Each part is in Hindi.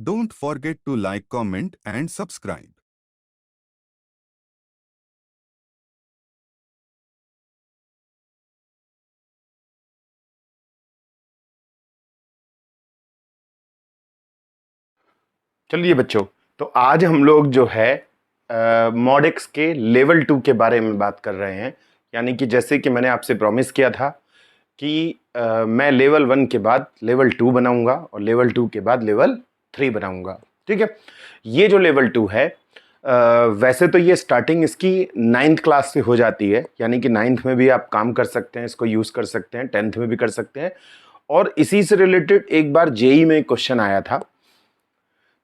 Don't forget to like, comment and subscribe. चलिए बच्चों, तो आज हम लोग जो है मॉडेक्स के लेवल 2 के बारे में बात कर रहे हैं। यानी कि जैसे कि मैंने आपसे प्रॉमिस किया था कि मैं लेवल 1 के बाद लेवल 2 बनाऊंगा और लेवल 2 के बाद लेवल 3 बनाऊंगा। ठीक है, ये जो लेवल 2 है वैसे तो ये स्टार्टिंग इसकी 9th क्लास से हो जाती है। यानी कि 9th में भी आप काम कर सकते हैं, इसको यूज़ कर सकते हैं, 10th में भी कर सकते हैं। और इसी से रिलेटेड एक बार जेई में क्वेश्चन आया था।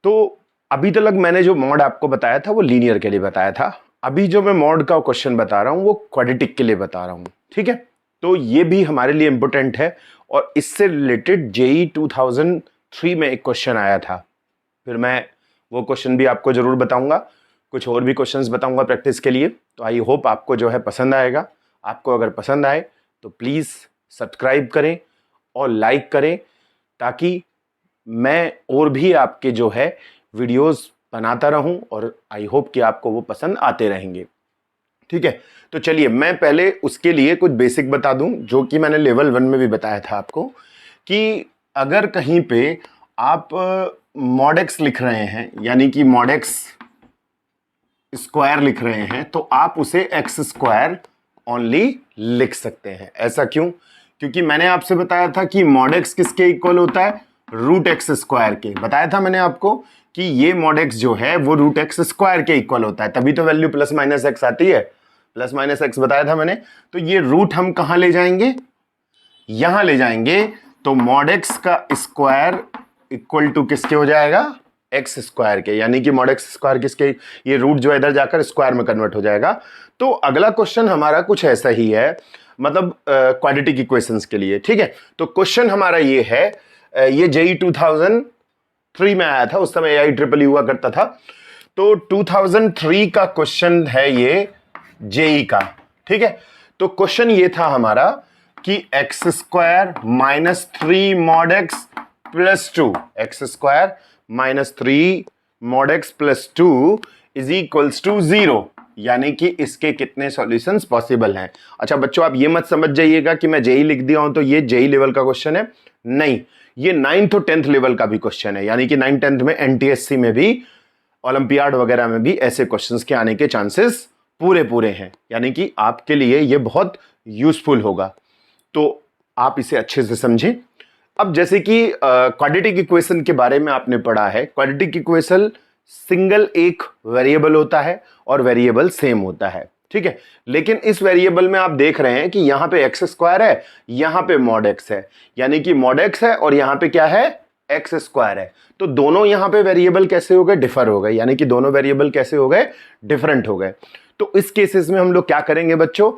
तो अभी तक मैंने जो मॉड आपको बताया था वो लीनियर के लिए बताया था। अभी जो मैं मॉड का क्वेश्चन बता रहा हूं वो क्वाड्रेटिक के लिए बता रहा हूं। ठीक है, तो ये भी हमारे लिए इंपॉर्टेंट है और इससे रिलेटेड जेई 2003 में एक क्वेश्चन आया था। फिर मैं वो क्वेश्चन भी आपको जरूर बताऊंगा, कुछ और भी क्वेश्चंस बताऊंगा प्रैक्टिस के लिए। तो आई होप आपको जो है पसंद आएगा। आपको अगर पसंद आए तो प्लीज़ सब्सक्राइब करें और लाइक करें, ताकि मैं और भी आपके जो है वीडियोस बनाता रहूं और आई होप कि आपको वो पसंद आते रहेंगे। ठीक है, तो चलिए मैं पहले उसके लिए कुछ बेसिक बता दूं, जो कि मैंने लेवल 1 में भी बताया था आपको, कि अगर कहीं पे आप मॉडेक्स लिख रहे हैं, यानी कि मॉडेक्स स्क्वायर लिख रहे हैं, तो आप उसे एक्स स्क्वायर ओनली लिख सकते हैं। ऐसा क्यों? क्योंकि मैंने आपसे बताया था कि मॉडेक्स किसके इक्वल होता है, रूट एक्स स्क्वायर के। बताया था मैंने आपको कि ये मॉडेक्स जो है वो रूट एक्स स्क्वायर के इक्वल होता है, तभी तो वैल्यू प्लस माइनस एक्स आती है। प्लस माइनस एक्स बताया था मैंने। तो ये रूट हम कहां ले जाएंगे, यहां ले जाएंगे। तो मॉडेक्स का स्क्वायर इक्वल टू किसके हो जाएगा, एक्स स्क्वायर के। यानी कि मॉड एक्स स्क्वायर किसके, ये रूट जो इधर जाकर स्क्वायर में कन्वर्ट हो जाएगा। तो अगला क्वेश्चन हमारा कुछ ऐसा ही है, मतलब क्वाड्रेटिक इक्वेशंस के लिए। ठीक है, तो क्वेश्चन हमारा ये है, ये जेई 2003 में आया था, उस समय एआई ट्रिपल हुआ करता था। तो 2003 का क्वेश्चन है ये जेई का। ठीक है, तो क्वेश्चन ये था हमारा कि x square minus 3 mod x plus 2, x square minus 3 mod x plus 2 is equals to 0। यानी कि इसके कितने सॉल्यूशंस पॉसिबल हैं। अच्छा बच्चों, आप ये मत समझ जाइएगा कि मैं जेई लिख दिया हूं तो ये जेई लेवल का क्वेश्चन है। नहीं, ये 9th और 10th लेवल का भी क्वेश्चन है। यानी कि 9th 10th में एनटीएससी में भी, ओलंपियाड वगैरह में भी ऐसे क्वेश्चंस के आने के चांसेस पूरे पूरे हैं। यानी कि आपके लिए ये बहुत यूजफुल होगा, तो आप इसे अच्छे से समझें। अब जैसे कि क्वाड्रेटिक इक्वेशन के बारे में आपने पढ़ा है, क्वाड्रेटिक इक्वेशन सिंगल एक वेरिएबल होता है और वेरिएबल सेम होता है। ठीक है, लेकिन इस वेरिएबल में आप देख रहे हैं कि यहां पे एक्स स्क्वायर है, यहां पे मॉड एक्स है। यानी कि मॉड एक्स है और यहां पे क्या है, एक्स स्क्वायर है। तो दोनों यहां पे वेरिएबल कैसे हो गए, डिफर हो गए। यानी कि दोनों वेरिएबल कैसे हो गए, डिफरेंट हो गए। तो इस केसेस में हम लोग क्या करेंगे बच्चों,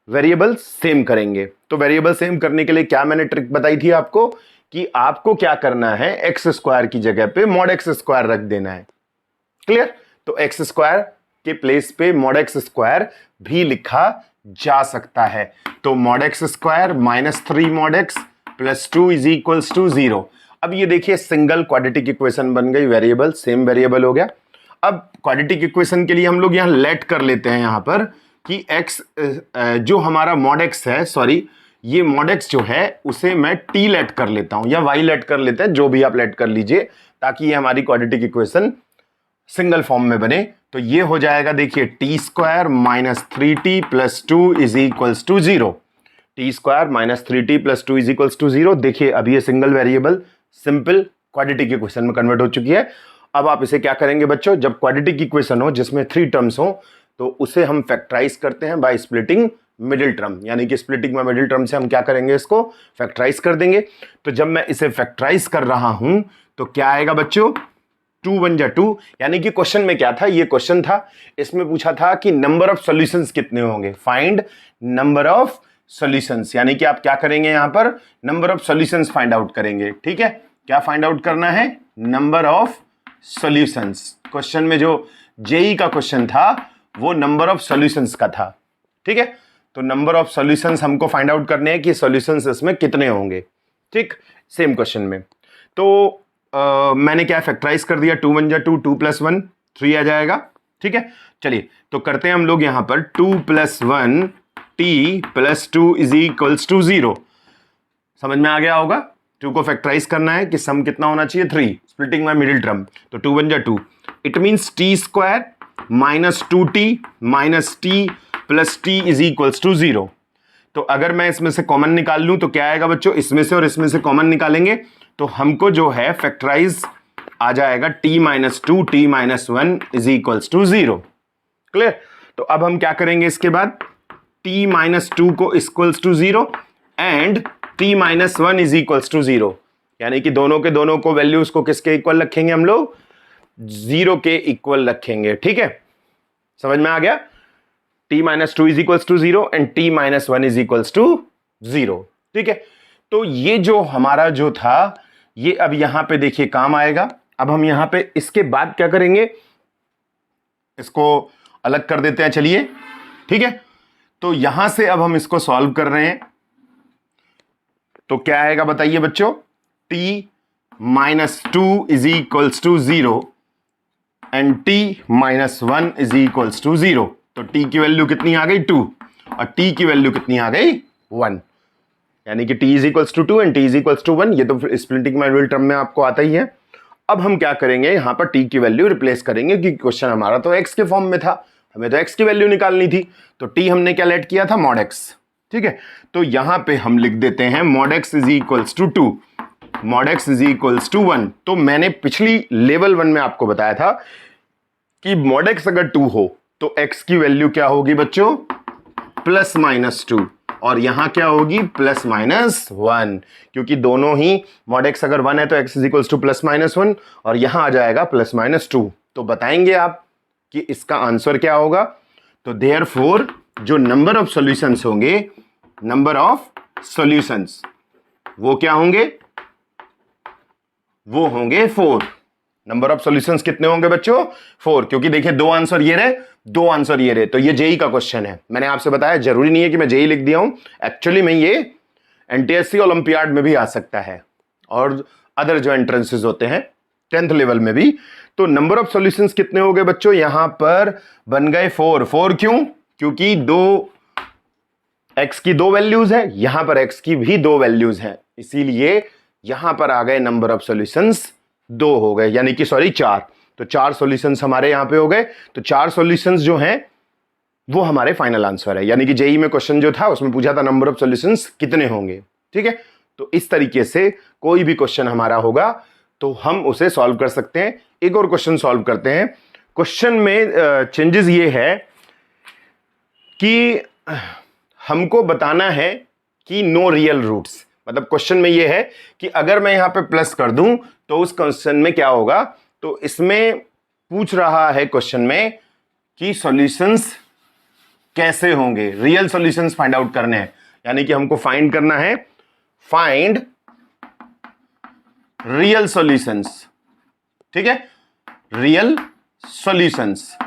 वेरिएबल सेम करेंगे। तो वेरिएबल सेम करने के लिए क्या मैंने ट्रिक बताई थी आपको, कि आपको क्या करना है, एक्स स्क्वायर की जगह पे मॉड एक्स स्क्वायर रख देना है। क्लियर? तो एक्स स्क्वायर के प्लेस पे मॉड एक्स स्क्वायर भी लिखा जा सकता है। तो mod x square minus 3 mod x plus 2 is equals to 0। अब ये देखिए सिंगल क्वाड्रेटिक इक्वेशन बन गई, वेरिएबल सेम वेरिएबल हो गया। अब क्वाड्रेटिक इक्वेशन के लिए हम लोग यहां लेट कर लेते हैं यहां पर कि x जो हमारा मॉड x है, सॉरी ये मॉड x जो है उसे मैं t लेट कर लेता हूं या y लेट कर लेते हैं, जो भी आप लेट कर लीजिए, ताकि ये हमारी क्वाड्रेटिक इक्वेशन सिंगल फॉर्म में बने। तो ये हो जाएगा, देखिए t square minus 3t plus 2 is equals to 0। T square minus 3t plus 2 is equals to 0। देखिए अब ये single variable simple quadratic equation में कन्वर्ट हो चुकी है। अब आप इसे क्या करेंगे बच्चों, जब क्वाड्रेटिक इक्वेशन हो जिसमें 3 टर्म्स हो, तो उसे हम फैक्टराइज करते हैं बाय स्प्लिटिंग मिडिल टर्म। यानी कि स्प्लिटिंग में मिडिल टर्म से हम क्या करेंगे, इसको फैक्टराइज कर देंगे। तो जब मैं इसे फैक्टराइज कर रहा हूं तो क्या आएगा बच्चों, 2 1 जा 2। यानी कि क्वेश्चन में क्या था, ये क्वेश्चन था, इसमें पूछा था कि नंबर ऑफ सॉल्यूशंस कितने होंगे, फाइंड नंबर ऑफ सॉल्यूशंस। यानी कि आप क्या करेंगे, यहां पर number of solutions find out करेंगे। ठीक है, क्या फाइंड आउट करना है, नंबर ऑफ सॉल्यूशंस। क्वेश्चन में जो जेई का क्वेश्चन था वो नंबर ऑफ सॉल्यूशंस का था। ठीक है, तो नंबर ऑफ सॉल्यूशंस हमको फाइंड आउट करने हैं कि सॉल्यूशंस इसमें कितने होंगे। ठीक, सेम क्वेश्चन में। तो मैंने क्या फैक्टराइज कर दिया, 2 1 जा 2, 2 + 1 3 आ जाएगा। ठीक है, चलिए तो करते हैं हम लोग यहां पर 2 + 1 t + 2 = 0। समझ में आ गया होगा। 2 को फैक्टराइज करना है कि सम कितना होना चाहिए, 3, स्प्लिटिंग माय मिडिल टर्म, तो 2 1 जा 2, it means t² - 2t - t + t = 0। तो अगर मैं इसमें से कॉमन निकाल लूं तो क्या आएगा बच्चों, इसमें से और इसमें से कॉमन निकालेंगे तो हमको जो है फैक्टराइज आ जाएगा t - 2 t - 1 = 0। क्लियर। तो अब हम क्या करेंगे इसके बाद, t - 2 को इक्वल्स टू 0 एंड t - 1 = 0, यानी कि दोनों के दोनों को वैल्यूज को किसके इक्वल रखेंगे हम लोग, 0 के इक्वल रखेंगे। ठीक है, समझ में आ गया। t - 2 = 0 and t - 1 = 0। ठीक है, तो ये जो हमारा जो था ये अब यहां पे देखिए काम आएगा। अब हम यहां पे इसके बाद क्या करेंगे, इसको अलग कर देते हैं, चलिए। ठीक है, तो यहां से अब हम इसको सॉल्व कर रहे हैं तो क्या आएगा बताइए बच्चों, t - 2 = 0 एंड t - 1 = 0। तो t की वैल्यू कितनी आ गई, 2, और t की वैल्यू कितनी आ गई, 1, यानी कि t = 2 एंड t = 1। ये तो स्प्लिटिंग माय मिडिल टर्म में आपको आता ही है। अब हम क्या करेंगे, यहां पर t की वैल्यू रिप्लेस करेंगे क्योंकि क्वेश्चन हमारा तो x के फॉर्म में था, हमें तो x की वैल्यू निकालनी थी। तो t हमने क्या लेट किया था, mod x। ठीक है, तो यहां पे हम लिख देते हैं mod x = 2, mod x = 1। तो मैंने पिछली लेवल 1 में आपको बताया था कि mod x अगर 2 हो तो x की वैल्यू क्या होगी बच्चों, +-2, और यहां क्या होगी, +-1, क्योंकि दोनों ही mod x अगर 1 है तो x = +-1 और यहां आ जाएगा +-2। तो बताएंगे आप कि इसका आंसर क्या होगा। तो देयरफॉर जो नंबर ऑफ सॉल्यूशंस होंगे, नंबर ऑफ सॉल्यूशंस वो क्या होंगे, वो होंगे 4। नंबर ऑफ सॉल्यूशंस कितने होंगे बच्चों, 4, क्योंकि देखिए 2 आंसर ये रहे, 2 आंसर ये रहे। तो ये जेई का क्वेश्चन है, मैंने आपसे बताया जरूरी नहीं है कि मैं जेई लिख दिया हूं, एक्चुअली में ये एनटीएससी ओलंपियाड में भी आ सकता है और अदर जो एंट्रेंसेस होते हैं 10th लेवल में भी। तो नंबर ऑफ सॉल्यूशंस कितने हो गए बच्चों, यहां पर बन गए 4। 4 क्यों, क्योंकि x की 2 वैल्यूज है, यहां पर x की भी 2 वैल्यूज हैं, इसीलिए यहां पर आ गए नंबर ऑफ सॉल्यूशंस 2 हो गए, यानी कि सॉरी 4। तो 4 सॉल्यूशंस हमारे यहां पे हो गए। तो 4 सॉल्यूशंस जो हैं वो हमारे फाइनल आंसर है, यानी कि जेई में क्वेश्चन जो था उसमें पूछा था नंबर ऑफ सॉल्यूशंस कितने होंगे। ठीक है, तो इस तरीके से कोई भी क्वेश्चन हमारा होगा तो हम उसे सॉल्व कर सकते हैं। एक और क्वेश्चन सॉल्व करते हैं। क्वेश्चन में चेंजेस ये है कि हमको बताना है कि नो रियल रूट्स, मतलब क्वेश्चन में ये है कि अगर मैं यहां पे प्लस कर दूं तो उस क्वेश्चन में क्या होगा। तो इसमें पूछ रहा है क्वेश्चन में कि सॉल्यूशंस कैसे होंगे, रियल सॉल्यूशंस फाइंड आउट करने हैं, यानी कि हमको फाइंड करना है, फाइंड रियल सॉल्यूशंस। ठीक है, रियल सॉल्यूशंस।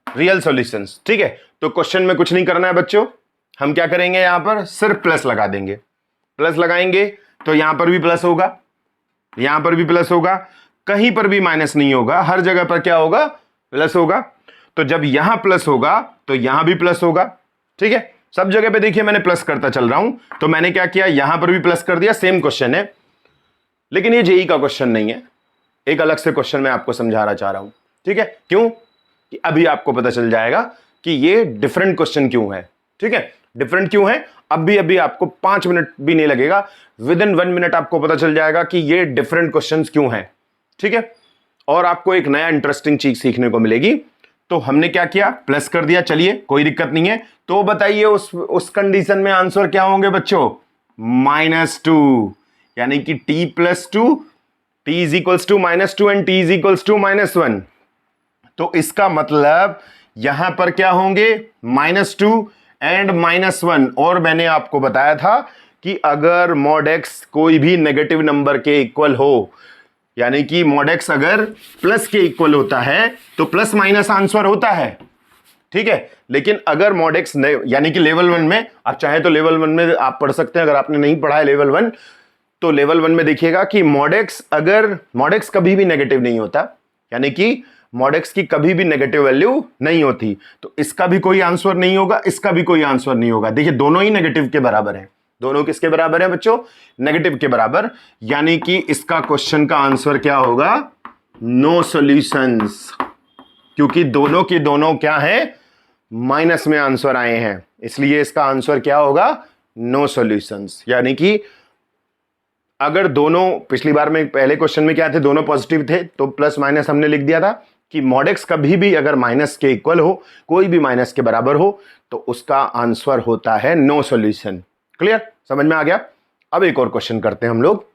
रियल सॉल्यूशंस, ठीक है। तो क्वेश्चन में कुछ नहीं करना है बच्चों, हम क्या करेंगे, यहां पर सिर्फ प्लस लगा देंगे। प्लस लगाएंगे तो यहां पर भी प्लस होगा, यहां पर भी प्लस होगा, कहीं पर भी माइनस नहीं होगा, हर जगह पर क्या होगा, प्लस होगा। तो जब यहां प्लस होगा तो यहां भी प्लस होगा। ठीक है, सब जगह पे देखिए मैंने प्लस करता चल रहा हूं। तो मैंने क्या किया, यहां पर भी प्लस कर दिया। सेम क्वेश्चन है, लेकिन ये जेई का क्वेश्चन नहीं है, एक अलग से क्वेश्चन मैं आपको समझाना चाह रहा हूं। ठीक है, क्यों, कि अभी आपको पता चल जाएगा कि ये डिफरेंट क्वेश्चन क्यों है। ठीक है, डिफरेंट क्यों है, अभी आपको 5 मिनट भी नहीं लगेगा, विद इन 1 मिनट आपको पता चल जाएगा कि ये डिफरेंट क्वेश्चन क्यों है। ठीक है, और आपको एक नया इंटरेस्टिंग चीज सीखने को मिलेगी। तो हमने क्या किया, प्लस कर दिया, चलिए कोई दिक्कत नहीं है। तो बताइए उस कंडीशन में आंसर क्या होंगे बच्चों, -2, यानी कि t + 2, t = -2 एंड t = -1। तो इसका मतलब यहां पर क्या होंगे, -2 एंड -1। और मैंने आपको बताया था कि अगर mod x कोई भी नेगेटिव नंबर के इक्वल हो, यानी कि mod x अगर प्लस के इक्वल होता है तो प्लस माइनस आंसर होता है। ठीक है। लेकिन अगर मॉड एक्स यानी कि लेवल 1 में आप चाहें तो लेवल 1 में आप पढ़ सकते हैं, अगर आपने नहीं पढ़ा है लेवल 1 तो लेवल 1 में देखिएगा कि मॉड एक्स कभी भी नेगेटिव नहीं होता, यानी कि मॉड एक्स की कभी भी नेगेटिव वैल्यू नहीं होती, तो इसका भी कोई आंसर नहीं होगा, इसका भी कोई आंसर नहीं होगा। देखिए दोनों ही नेगेटिव के बराबर हैं, दोनों किसके बराबर है बच्चों? नेगेटिव के बराबर, यानी कि इसका क्वेश्चन का आंसर क्या होगा? नो सॉल्यूशंस, क्योंकि दोनों के दोनों क्या है? माइनस में आंसर आए हैं, इसलिए इसका आंसर क्या होगा? No solutions. यानी कि अगर दोनों, पिछली बार में पहले क्वेश्चन में क्या थे? दोनों पॉजिटिव थे, तो प्लस माइनस हमने लिख दिया था कि मॉड एक्स कभी भी अगर माइनस के इक्वल हो, कोई भी माइनस के बराबर हो, तो उसका आंसर होता है नो सॉल्यूशन। क्लियर? समझ में आ गया? अब एक और क्वेश्चन करते हैं हम लोग,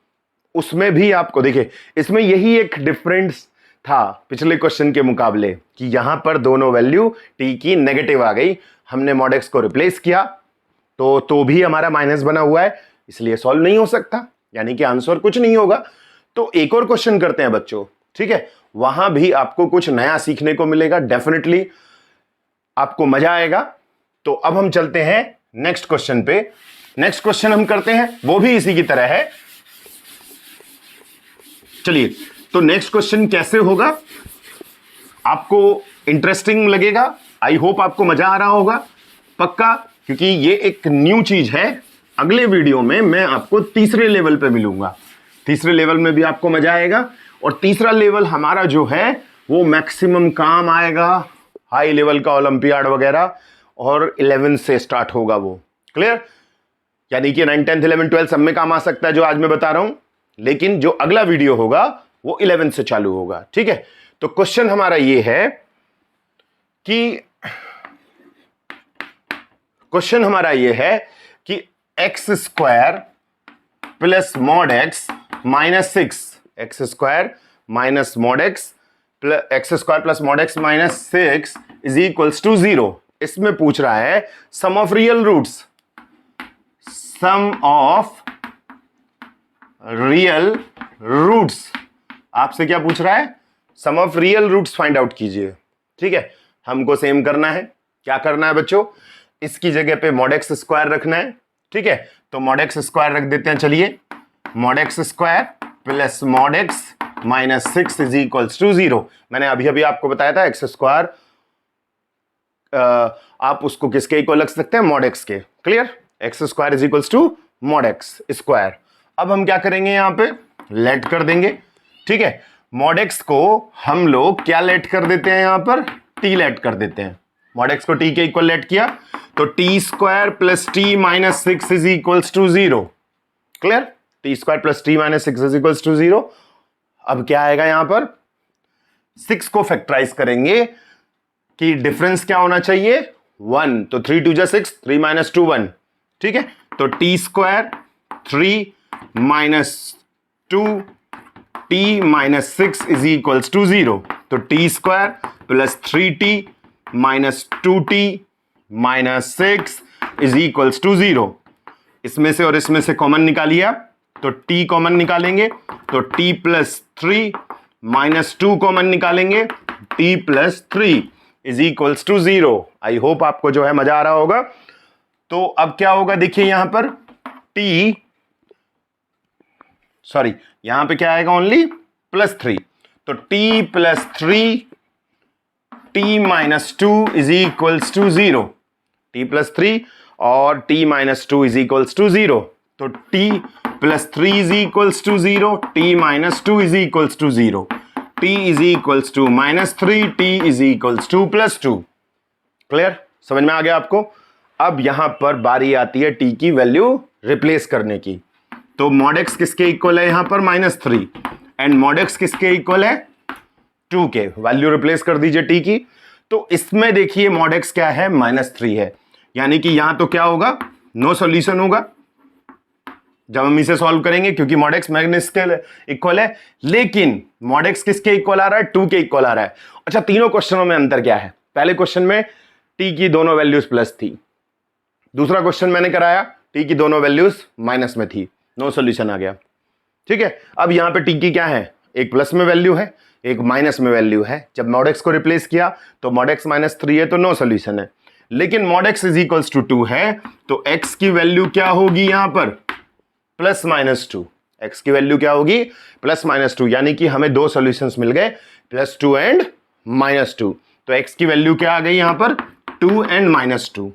उसमें भी आपको देखिए, इसमें यही एक डिफरेंस था पिछले क्वेश्चन के मुकाबले कि यहां पर दोनों वैल्यू टी की नेगेटिव आ गई, हमने मॉड एक्स को रिप्लेस किया तो भी हमारा माइनस बना हुआ है, इसलिए सॉल्व नहीं हो सकता, यानी कि आंसर कुछ नहीं होगा। तो एक और क्वेश्चन करते हैं बच्चों, ठीक है? वहां भी आपको कुछ नया सीखने को मिलेगा, डेफिनेटली आपको मजा आएगा। तो अब हम चलते हैं नेक्स्ट क्वेश्चन पे। नेक्स्ट क्वेश्चन हम करते हैं, वो भी इसी की तरह है। चलिए, तो नेक्स्ट क्वेश्चन कैसे होगा, आपको इंटरेस्टिंग लगेगा, आई होप आपको मजा आ रहा होगा पक्का, क्योंकि ये एक न्यू चीज है। अगले वीडियो में मैं आपको तीसरे लेवल पे मिलूंगा, तीसरे लेवल में भी आपको मजा आएगा, और तीसरा लेवल हमारा जो है वो मैक्सिमम काम आएगा, हाई लेवल का ओलंपियाड वगैरह, और 11 से स्टार्ट होगा वो। क्लियर? यानी कि 9, 10, 11, 12 सब में काम आ सकता है जो आज मैं बता रहा हूं, लेकिन जो अगला वीडियो होगा वो 11 से चालू होगा। ठीक है? तो क्वेश्चन हमारा ये है कि x square plus mod x minus 6, x square minus mod x x square plus mod x minus 6 is equals to 0। इसमें पूछ रहा है sum of real roots, sum of real roots. आपसे क्या पूछ रहा है? Sum of real roots find out कीजिए। ठीक है? हमको सेम करना है। क्या करना है बच्चों? इसकी जगह पे मॉड एक्स स्क्वायर रखना है। ठीक है? तो मॉड एक्स स्क्वायर रख देते हैं। चलिए, mod x square plus mod x minus 6 is equals to 0। मैंने अभी अभी आपको बताया था एक्स स्क्वायर आप उसको किसके इक्वल रख सकते हैं? मॉड एक्स के। Clear? X square is equals to mod x square. अब हम क्या करेंगे? यहां पे लेट कर देंगे। ठीक है? मॉड एक्स को हम लोग क्या लेट कर देते हैं? यहां पर टी लेट कर देते हैं। मॉड एक्स को टी के इक्वल लेट किया तो t square plus t minus 6 is equals to 0। Clear? T square plus t minus 6 is equals to 0। अब क्या आएगा? यहां पर 6 को फैक्टराइज करेंगे कि डिफरेंस क्या होना चाहिए? 1। तो 3 2 6, 3 माइनस 2 1। ठीक है? तो t square 3 minus 2 t minus 6 is equals to 0। तो t square plus 3t minus 2t minus 6 is equals to 0। इसमें से और इसमें से कॉमन निकालिए, तो t कॉमन निकालेंगे तो t प्लस 3 माइनस 2 कॉमन निकालेंगे, t plus 3 is equals to 0। I hope आपको जो है मजा आ रहा होगा। तो अब क्या होगा? देखिए यहां पर यहां पे क्या आएगा? Only plus 3। तो t plus 3 t minus 2 is equals to 0। t plus 3 और t minus 2 is equals to 0। तो t plus 3 is equals to 0, t minus 2 is equals to 0, t is equals to minus 3, t is equals to plus 2। Clear? समझ में आ गया आपको? अब यहां पर बारी आती है t की वैल्यू रिप्लेस करने की। तो मॉड एक्स किसके इक्वल है? यहां पर माइनस 3, एंड मॉड एक्स किसके इक्वल है? 2 के। वैल्यू रिप्लेस कर दीजिए t की। तो इसमें देखिए मॉड एक्स क्या है? माइनस 3 है, यानी कि यहां तो क्या होगा? नो सॉल्यूशन होगा जब हम इसे सॉल्व करेंगे, क्योंकि मॉड एक्स माइनस के इक्वल है। लेकिन मॉड एक्स किसके इक्वल आ रहा है? 2 के इक्वल आ रहा है। अच्छा, तीनों क्वेश्चनों में अंतर क्या है? पहले क्वेश्चन में t की दोनों वैल्यूज प्लस थी, दूसरा क्वेश्चन मैंने कराया t की दोनों वैल्यूज माइनस में थी, नो सॉल्यूशन आ गया। ठीक है? अब यहां पे t की क्या है? एक प्लस में वैल्यू है, एक माइनस में वैल्यू है। जब मॉड एक्स को रिप्लेस किया तो मॉड एक्स माइनस 3 है तो नो सोल्यूशन है। लेकिन mod x is equals to 2 है तो एक्स की वैल्यू क्या होगी यहां पर, प्लस माइनस 2। एक्स की वैल्यू क्या होगी, प्लस माइनस 2, यानी कि हमें दो सॉल्यूशंस मिल गए, +2 एंड -2। तो एक्स की वैल्यू क्या आ गई यहां पर, 2 एंड -2।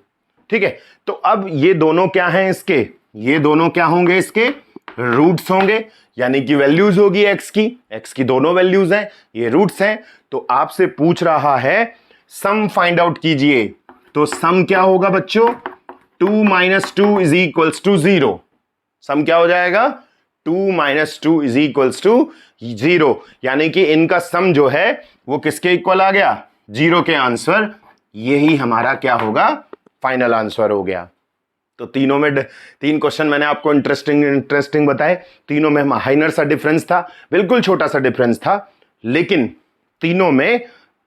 ठीक है, तो अब ये दोनों क्या हैं इसके, ये दोनों क्या होंगे इसके, रूट्स होंगे, यानी कि वैल्यूज होगी एक्स की दोनों वैल्यूज हैं, ये रूट्स हैं। तो आपसे पूछ रहा है सम फाइंड आउट कीजिए, तो सम क्या होगा बच्चों, 2 - 2 इज इक्वल्स टू 0। सम क्या हो जाएगा, 2 - 2 इज इक्वल्स टू 0, यानी कि इनका सम जो है वो किसके इक्वल आ गया, 0 के आंसर। यही हमारा क्या होगा, फाइनल आंसर हो गया। तो तीनों में तीन क्वेश्चन मैंने आपको इंटरेस्टिंग बताए, तीनों में माइनर सा डिफरेंस था, बिल्कुल छोटा सा डिफरेंस था, लेकिन तीनों में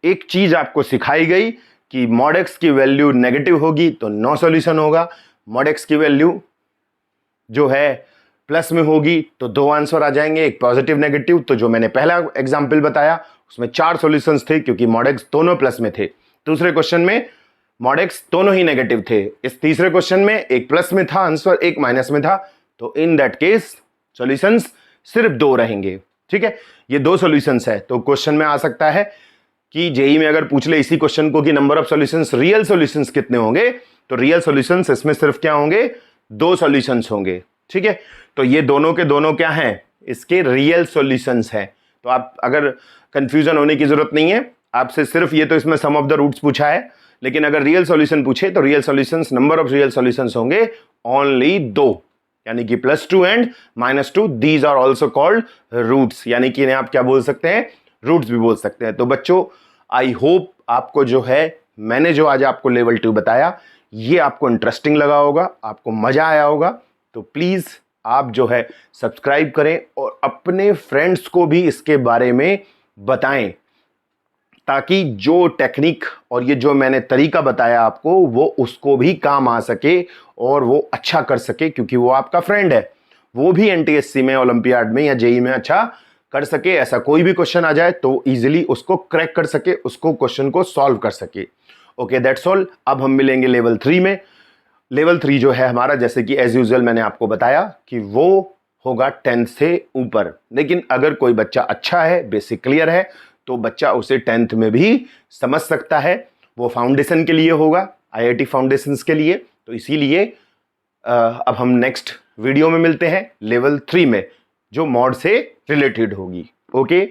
एक चीज आपको सिखाई गई कि मॉड एक्स की वैल्यू नेगेटिव होगी तो नो सॉल्यूशन होगा, मॉड एक्स की वैल्यू जो है प्लस में होगी तो दो आंसर आ जाएंगे, एक पॉजिटिव नेगेटिव। तो जो मैंने पहला एग्जाम्पल बताया उसमें 4 सॉल्यूशंस थे क्योंकि मॉड एक्स दोनों प्लस में थे। दूसरे क्वेश्चन में मॉड एक्स दोनों ही नेगेटिव थे। इस तीसरे क्वेश्चन में एक प्लस में था आंसर, एक माइनस में था, तो इन दैट केस सॉल्यूशंस सिर्फ 2 रहेंगे। ठीक है, ये 2 सॉल्यूशंस है। तो क्वेश्चन में आ सकता है कि जेई में अगर पूछ ले इसी क्वेश्चन को कि number of solutions, real solutions कितने होंगे, तो रियल सॉल्यूशंस इसमें सिर्फ क्या होंगे, 2 सॉल्यूशंस होंगे। ठीक है, तो ये दोनों के दोनों क्या हैं, इसके रियल सॉल्यूशंस हैं। तो आप अगर कंफ्यूजन होने की जरूरत नहीं है, आपसे सिर्फ ये तो इसमें सम ऑफ द रूट्स पूछा है, लेकिन अगर रियल सॉल्यूशन पूछे तो real solutions, number of real solutions होंगे ओनली 2, यानी कि +2 and -2। These are also called roots, यानी कि इन्हें आप क्या बोल सकते हैं, रूट्स भी बोल सकते हैं। तो बच्चों आई होप आपको जो है मैंने जो आज आपको लेवल 2 बताया ये आपको इंटरेस्टिंग लगा होगा, आपको मजा आया होगा। तो प्लीज आप जो है सब्सक्राइब करें और अपने फ्रेंड्स को भी इसके बारे में बताएं, ताकि जो टेक्निक और ये जो मैंने तरीका बताया आपको वो उसको भी काम आ सके और वो अच्छा कर सके, क्योंकि वो आपका फ्रेंड है, वो भी एनटीएससी में, ओलंपियाड में या जेई में अच्छा कर सके। ऐसा कोई भी क्वेश्चन आ जाए तो इजीली उसको क्रैक कर सके, उसको क्वेश्चन को सॉल्व कर सके। Okay, that's all. अब हम मिलेंगे लेवल 3 में। लेवल 3 जो है हमारा, जैसे कि एज यूजुअल मैंने आपको बताया कि वो होगा 10th से ऊपर, लेकिन अगर कोई बच्चा अच्छा है, बेसिक क्लियर है, तो बच्चा उसे 10th में भी समझ सकता है। वो फाउंडेशन के लिए होगा, आईआईटी फाउंडेशंस के लिए। तो इसीलिए अब हम नेक्स्ट वीडियो में मिलते हैं लेवल 3 में, जो मॉड से रिलेटेड होगी। ओके।